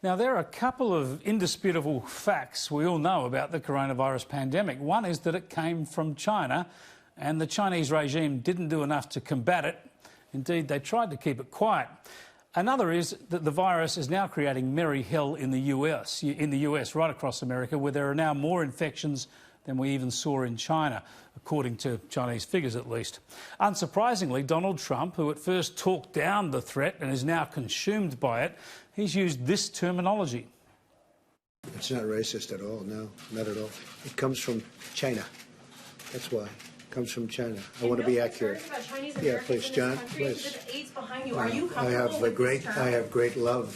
Now, there are a couple of indisputable facts we all know about the coronavirus pandemic. One is that it came from China, and the Chinese regime didn't do enough to combat it. Indeed, they tried to keep it quiet. Another is that the virus is now creating merry hell in the US, right across America, where there are now more infections than we even saw in China, according to Chinese figures at least. Unsurprisingly, Donald Trump, who at first talked down the threat and is now consumed by it, he's used this terminology. It's not racist at all, no, not at all. It comes from China. That's why. It comes from China. I want to be accurate. Yeah, please, John, please. I have great love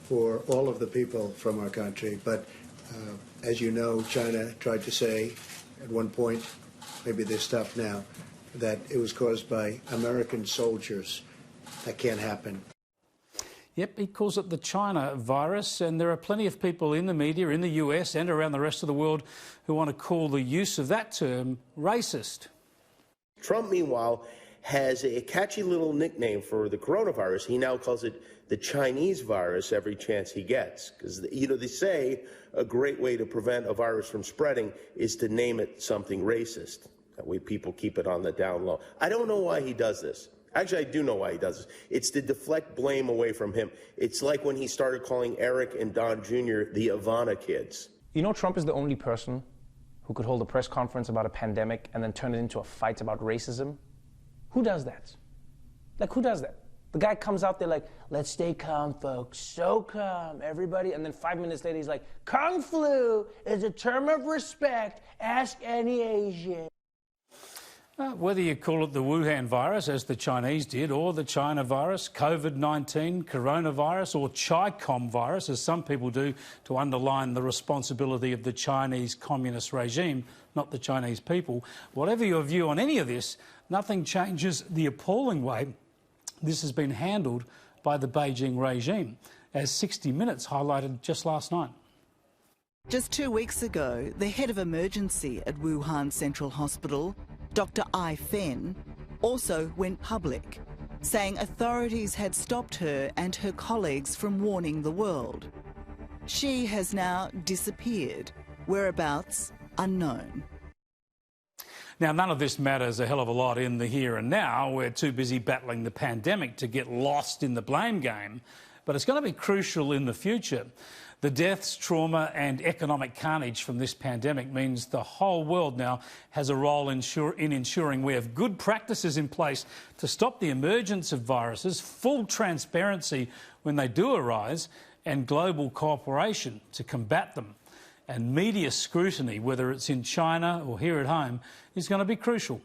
for all of the people from our country, but as you know, China tried to say at one point, maybe they stopped now, that it was caused by American soldiers. That can't happen. Yep, he calls it the China virus, and there are plenty of people in the media, in the US and around the rest of the world, who want to call the use of that term racist. Trump, meanwhile, has a catchy little nickname for the coronavirus. He now calls it the Chinese virus every chance he gets. Because, you know, they say a great way to prevent a virus from spreading is to name it something racist. That way people keep it on the down low. I don't know why he does this. Actually, I do know why he does this. It's to deflect blame away from him. It's like when he started calling Eric and Don Jr. the Ivana kids. You know, Trump is the only person who could hold a press conference about a pandemic and then turn it into a fight about racism. Who does that? Like, who does that? The guy comes out there like, let's stay calm, folks, so calm, everybody. And then 5 minutes later, he's like, Kung Flu is a term of respect. Ask any Asian. Whether you call it the Wuhan virus, as the Chinese did, or the China virus, COVID-19, coronavirus, or ChiCom virus, as some people do to underline the responsibility of the Chinese communist regime, not the Chinese people, whatever your view on any of this, nothing changes the appalling way this has been handled by the Beijing regime, as 60 Minutes highlighted just last night. Just 2 weeks ago, the head of emergency at Wuhan Central Hospital, Dr. Ai Fen, also went public, saying authorities had stopped her and her colleagues from warning the world. She has now disappeared, whereabouts unknown. Now, none of this matters a hell of a lot in the here and now. We're too busy battling the pandemic to get lost in the blame game, but it's going to be crucial in the future. The deaths, trauma and economic carnage from this pandemic means the whole world now has a role in ensuring we have good practices in place to stop the emergence of viruses, full transparency when they do arise, and global cooperation to combat them. And media scrutiny, whether it's in China or here at home, is going to be crucial.